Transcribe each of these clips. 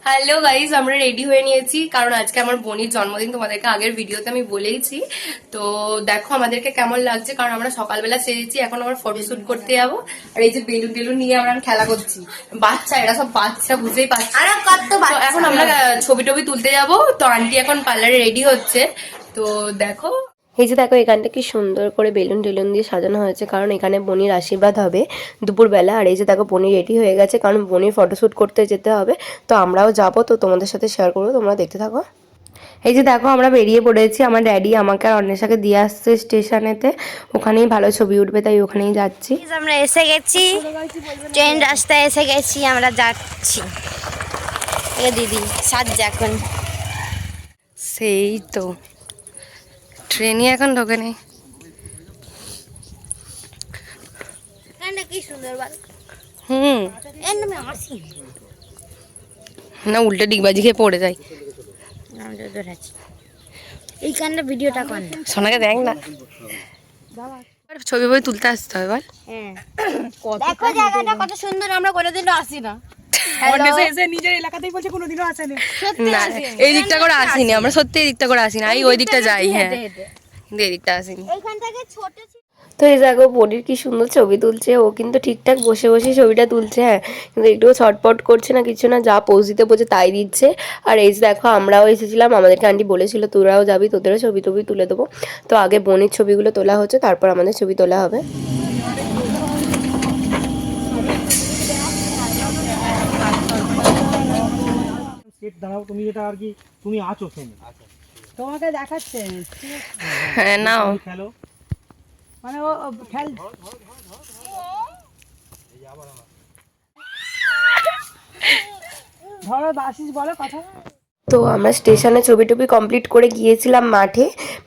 Hello guys, আমরা ready হয়ে নিয়েছি কারণ আজকে আমার বোনের জন্মদিন। তোমাদেরকে আগের ভিডিওতে আমি বলেইছি। তো দেখো আমাদেরকে কেমন লাগছে, কারণ আমরা সকালবেলা সেরেছি, এখন আমরা ফটোশুট করতে যাবো। আর এই যে বেলুন টেলুন নিয়ে আমরা খেলা করছি। বাচ্চা, এরা সব বাচ্চা, বুঝতেই পারছি। এখন আমরা ছবি টবি তুলতে যাবো। তো আন্টি এখন পার্লারে রেডি হচ্ছে। তো দেখো, এই যে দেখো এখানটা কি সুন্দর করে বেলুন টেলুন দিয়ে সাজানো হয়েছে, কারণ এখানে বনির আশীর্বাদ হবে দুপুরবেলা। আর এই যে দেখো বনি রেডি হয়ে গেছে, কারণ বনির ফটোশ্যুট করতে যেতে হবে। তো আমরাও যাবো, তো তোমাদের সাথে শেয়ার করবো, তোমরা দেখতে থাকো। এই যে দেখো আমরা বেরিয়ে পড়েছি, আমার ড্যাডি আমাকে আর অন্যের দিয়ে আসছে স্টেশনেতে। ওখানেই ভালো ছবি উঠবে, তাই ওখানেই যাচ্ছি। আমরা এসে গেছি, ট্রেন রাস্তায় এসে গেছি, আমরা যাচ্ছি। এ দিদি সাজছে এখন। সেই তো ট্রেনই এখন ঢোকেনি। কি সুন্দর বল। না, উল্টে ডিগবাজি খেয়ে পড়ে যায়। এই কারণে ভিডিওটা কর না, সোনাকে দেখ না, ছবি বই তুলতে আসতে হবে বল। হ্যাঁ দেখো জায়গাটা কত সুন্দর, আমরা কোনোদিনও আসি না। নিজের এলাকাতেই বলছে কোনোদিনও আসেনি। না, এই দিকটা করে আসিনি আমরা, সত্যি এই দিকটা করে আসিনি। ওই দিকটা যাই, হ্যাঁ, কিন্তু এই দিকটা আসিনি। এইখান থেকে ছোট। তো এই দেখো বনির কি সুন্দর ছবি তুলছে। ও কিন্তু ঠিকঠাক বসে বসে ছবিটা তুলছে, হ্যাঁ, কিন্তু একটুও ছটপট করছে না, কিছু না, যা পোজ দিতে বোঝে তাই দিচ্ছে। আর এই যে দেখো আমরাও এসেছিলাম, আমাদেরকে আন্টি বলেছিল তোরাও যাবি, তোদেরও ছবি টবি তুলে দেবো। তো আগে বনির ছবিগুলো তোলা হচ্ছে, তারপর আমাদের ছবি তোলা হবে। দাঁড়াও, তুমি যেটা আর কি তুমি আছো ফোনে, তোমাকে দেখাচ্ছে। হ্যাঁ নাও, খেলো, মানে ও খেল। ধরো দাসিস বলো কথা। তো আমরা স্টেশনে ছবি টবি কমপ্লিট করে গিয়েছিলাম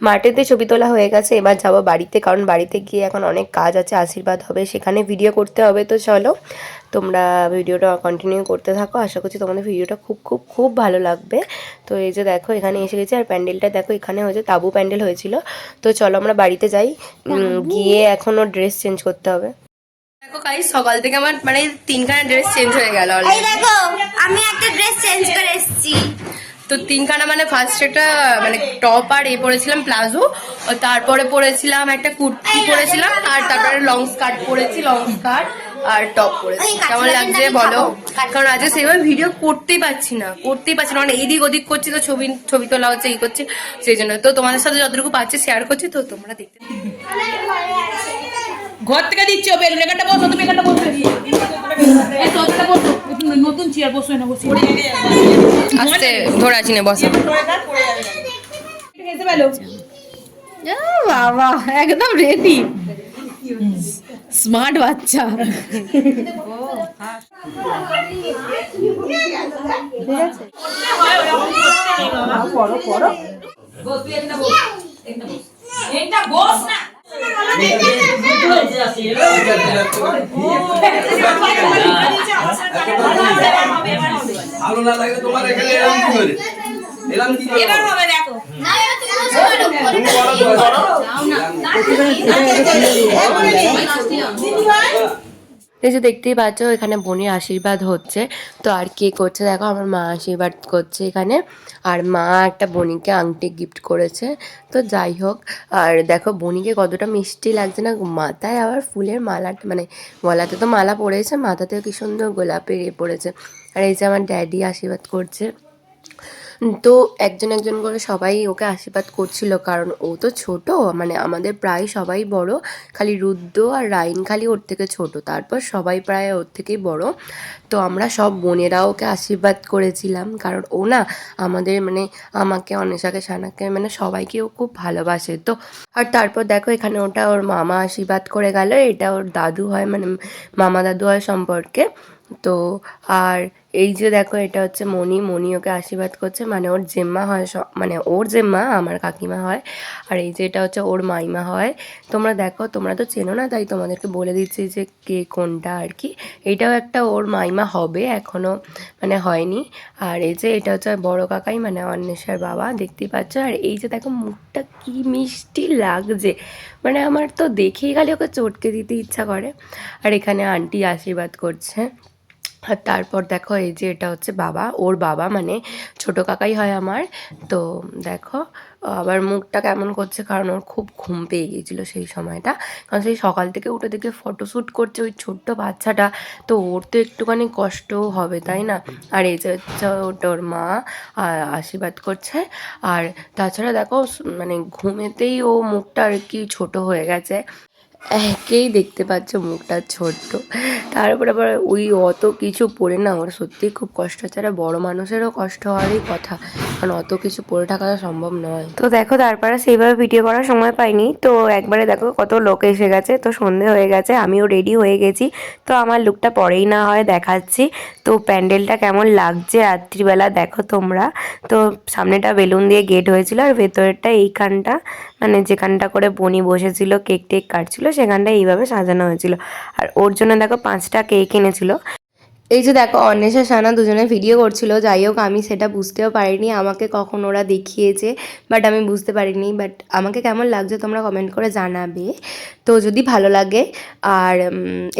মাঠেতে ছবি তোলা হয়ে গেছে। এবার যাবো বাড়িতে, কারণ বাড়িতে গিয়ে এখন অনেক কাজ আছে, আশীর্বাদ হবে, সেখানে ভিডিও করতে হবে। তো চলো তোমরা ভিডিওটা কন্টিনিউ করতে থাকো, আশা করছি তোমাদের ভিডিওটা খুব খুব খুব ভালো লাগবে। তো এই যে দেখো এখানে এসে গেছি, আর প্যান্ডেলটা দেখো এখানে হয়েছে, তাবু প্যান্ডেল হয়েছিল। তো চলো আমরা বাড়িতে যাই, গিয়ে এখনও ড্রেস চেঞ্জ করতে হবে। দেখো গাইস, সকাল থেকে আমার মানে 3খানা ড্রেস চেঞ্জ হয়ে গেল। এই দেখো আমি একটা ড্রেস চেঞ্জ করে এসেছি। তো 3খানা মানে ফার্স্ট একটা মানে টপ আর পরেছিলাম প্লাজো, তারপরে পরেছিলাম একটা কুর্তি পরেছিলাম, আর তারপরে লং স্কার্ট পরেছি, লং স্কার্ট আর টপ পরেছি। কেমন লাগছে বলো? কারণ আজকে সেভাবে ভিডিও করতেই পারছি না, মানে এইদিক ওদিক করছি, তো ছবি তোলা হচ্ছে, ই করছি, সেই জন্য। তো তোমাদের সাথে যতটুকু পাচ্ছি শেয়ার করছি, তো তোমরা দেখতে। ঘর থেকে দিচ্ছ বেলুন, এখানটা বসো, তুমি এখানটা বসো, নতুন চেয়ার বসো না, বসে আস্তে ধরে আছি না, বসা। বাবা একদম রেডি, স্মার্ট বাচ্চা। ভালো না লাগলে তোমার এখানে এরকম কি করে এরকম কি করে এবার হবে দেখো না তুমি এই যে দেখতেই পাচ্ছ এখানে বোনের আশীর্বাদ হচ্ছে। তো আর কে করছে দেখো, আমার মা আশীর্বাদ করছে এখানে, আর মা একটা বনিকে আংটি গিফট করেছে। তো যাই হোক, আর দেখো বনিকে কতটা মিষ্টি লাগছে না, মাথায় আবার ফুলের মালা, মানে গলাতে তো মালা পড়েছে, মাথাতেও কি সুন্দর গোলাপের পড়েছে। আর এই যে আমার ড্যাডি আশীর্বাদ করছে। তো একজন একজন করে সবাই ওকে আশীর্বাদ করছিল, কারণ ও তো ছোট, মানে আমাদের প্রায় সবাই বড়, খালি রুদ্র আর রাইন খালি ওর থেকে ছোট, তারপর সবাই প্রায় ওর থেকেই বড়। তো আমরা সব বোনেরা ওকে আশীর্বাদ করেছিলাম, কারণ ও না আমাদের মানে আমাকে, অনেশাকে, সানাকে, মানে সবাইকে ও খুব ভালোবাসে। তো আর তারপর দেখো এখানে ওটা ওর মামা আশীর্বাদ করে গেল, এটা ওর দাদু হয়, মানে মামা দাদু হয় সম্পর্কে। তো আর এই যে দেখো এটা হচ্ছে মনি ওকে আশীর্বাদ করছে, মানে ওর জেম্মা হয়, মানে ওর জেম্মা আমার কাকিমা হয়। আর এই যে এটা হচ্ছে ওর মাইমা হয়। তোমরা দেখো, তোমরা তো চেনো না, তাই তোমাদেরকে বলে দিচ্ছি যে কে কোনটা আর কি। এইটাও একটা ওর মাইমা হবে, এখনও মানে হয়নি। আর এই যে এটা হচ্ছে বড় কাকাই, মানে অন্বেষার বাবা, দেখতেই পাচ্ছ। আর এই যে দেখো মুখটা কি মিষ্টি লাগছে, মানে আমার তো দেখেই খালি ওকে চটকে দিতে ইচ্ছা করে। আর এখানে আন্টি আশীর্বাদ করছে। আর তারপর দেখো এই যে এটা হচ্ছে বাবা, ওর বাবা মানে ছোট কাকাই হয় আমার। তো দেখো আবার মুখটা কেমন করছে, কারণ ওর খুব ঘুম পেয়ে গিয়েছিলো সেই সময়টা, কারণ সেই সকাল থেকে উঠে দেখে ফটোশ্যুট করছে ওই ছোট্ট বাচ্চাটা, তো ওর তো একটুখানি কষ্টও হবে তাই না। আর এই যে হচ্ছে ওর মা আশীর্বাদ করছে। আর তাছাড়া দেখো মানে ঘুমেতেই ও মুখটা আর কি ছোট হয়ে গেছে, একেই দেখতে পাচ্ছ মুখটা ছোট্ট, তারপর আবার ওই অত কিছু পরে না ওর সত্যিই খুব কষ্ট হচ্ছে। আর বড়ো মানুষেরও কষ্ট হওয়ারই কথা, কারণ অত কিছু পরে থাকা সম্ভব নয়। তো দেখো তারপরে সেইভাবে ভিডিও করার সময় পাইনি, তো একবারে দেখো কত লোক এসে গেছে, তো সন্ধে হয়ে গেছে, আমিও রেডি হয়ে গেছি। তো আমার লুকটা পরেই না হয় দেখাচ্ছি। তো প্যান্ডেলটা কেমন লাগছে রাত্রিবেলা দেখো তোমরা। তো সামনেটা বেলুন দিয়ে গেট হয়েছিল, আর ভেতরেরটা এইখানটা মানে যেখানটা করে বনি বসেছিল কেক টেক কাটছিল সেখানটা এইভাবে সাজানো হয়েছিল। আর ওর জন্য দেখো 5টা কেক এনেছিল। এই যে দেখো অন্বেষা সানা দুজনে ভিডিও করছিল, যাই হোক আমি সেটা বুঝতেও পারিনি, আমাকে কখন ওরা দেখিয়েছে বাট আমি বুঝতে পারিনি। বাট আমাকে কেমন লাগছে তোমরা কমেন্ট করে জানাবে, তো যদি ভালো লাগে। আর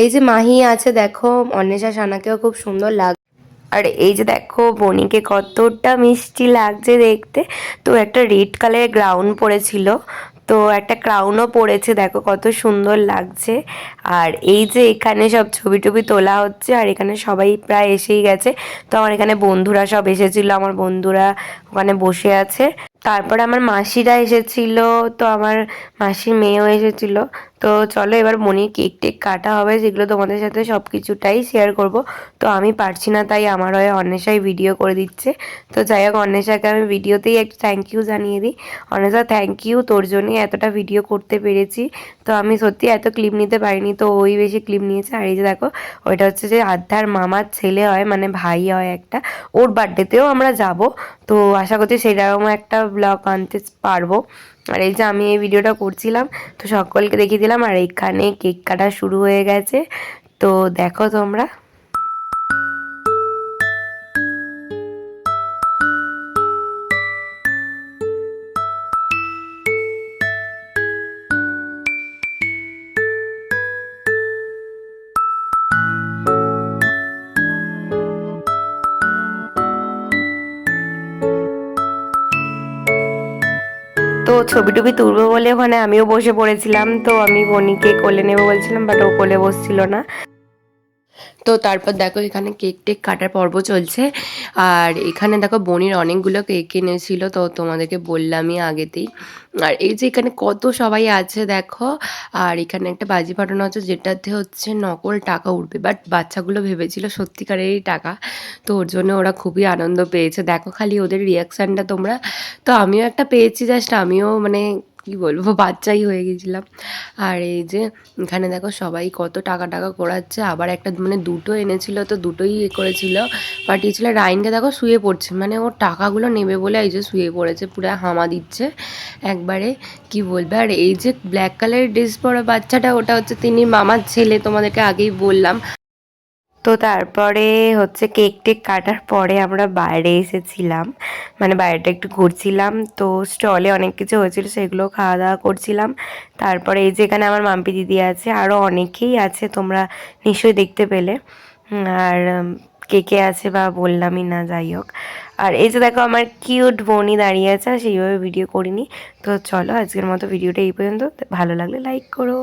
এই যে মাহি আছে দেখো, অন্বেষা সানাকেও খুব সুন্দর লাগে। আর এই যে দেখো বনিকে কতটা মিষ্টি লাগছে দেখতে। তো একটা রেড কালারের গ্রাউন পরেছিল, তো একটা ক্রাউনও পরেছে, দেখো কত সুন্দর লাগছে। আর এই যে এখানে সব ছবি টবি তোলা হচ্ছে, আর এখানে সবাই প্রায় এসেই গেছে। তো আমার এখানে বন্ধুরা সব এসেছিল, আমার বন্ধুরা ওখানে বসে আছে। তারপরে আমার মাসিরা এসেছিল, তো আমার মাসির মেয়েও এসেছিল। তো চলো এবার মনির কেক টেক কাটা হবে, যেগুলো তোমাদের সাথে সব কিছুটাই শেয়ার করব। তো আমি পারছি না, তাই আমার হয়ে অন্বেষাই ভিডিও করে দিচ্ছে। তো যাই হোক অন্বেষাকে আমি ভিডিওতেই একটু থ্যাংক ইউ জানিয়ে দিই। অন্বেষা থ্যাংক ইউ, তোর জন্যই এতটা ভিডিও করতে পেরেছি। তো আমি সত্যি এত ক্লিপ নিতে পারিনি, তো ওই বেশি ক্লিপ নিয়েছে। আর এই যে দেখো ওইটা হচ্ছে যে আধ্যার মামার ছেলে হয়, মানে ভাই হয় একটা, ওর বার্থডেতেও আমরা যাব। তো আশা করছি সেরকম একটা ব্লগ আনতে পারবো। আর এই যে আমি এই ভিডিওটা করছিলাম, তো সকলকে দেখিয়ে দিলাম। আর এখানে কেক কাটা শুরু হয়ে গেছে, তো দেখো তোমরা। তো ছবি টবি তুলবো বলে ওখানে আমিও বসে পড়েছিলাম। তো আমি বনিকে কোলে নেবো বলছিলাম, বাট ও কোলে বসছিল না। তো তারপর দেখো এখানে কেক টেক কাটার পর্ব চলছে। আর এখানে দেখো বনির অনেকগুলো কেক এনেছিল, তো তোমাদেরকে বললামই আগেতেই। আর এই যে এখানে কত সবাই আছে দেখো। আর এখানে একটা বাজি ফাটানো হচ্ছে, যেটাতে হচ্ছে নকল টাকা উঠবে, বাট বাচ্চাগুলো ভেবেছিল সত্যিকারেরই টাকা। তো ওর জন্য ওরা খুবই আনন্দ পেয়েছে, দেখো খালি ওদের রিয়াকশানটা তোমরা। তো আমিও একটা পেয়েছি, জাস্ট আমিও মানে কি বলবো বাচ্চাই হয়ে গেছিলাম। আর এই যে এখানে দেখো সবাই কত টাকা টাকা করাচ্ছে। আবার একটা মানে দুটো এনেছিল, তো দুটোই করেছিল, পাঠিয়েছিল। রাইনকে দেখো শুয়ে পড়ছে, মানে ওর টাকাগুলো নেবে বলে এই যে শুয়ে পড়েছে, পুরো হামা দিচ্ছে একবারে, কি বলবে। আর এই যে ব্ল্যাক কালারের ড্রেস পরা বাচ্চাটা, ওটা হচ্ছে তিনি মামার ছেলে, তোমাদেরকে আগেই বললাম। তো তারপরে হচ্ছে কেক টেক কাটার পরে আমরা বাইরে এসেছিলাম, মানে বাইরেটা একটু ঘুরছিলাম। তো স্টলে অনেক কিছু হয়েছিল, সেগুলো খাওয়া দাওয়া করছিলাম। তারপরে এই যে এখানে আমার মাম্পি দিদি আছে, আরও অনেকেই আছে, তোমরা নিশ্চয়ই দেখতে পেলে। আর কে কে আছে বা বললামই না, যাই হোক। আর এই যে দেখো আমার কিউট বনি দাঁড়িয়ে আছে, আর সেইভাবে ভিডিও করিনি। তো চলো আজকের মতো ভিডিওটা এই পর্যন্ত, ভালো লাগলে লাইক করো।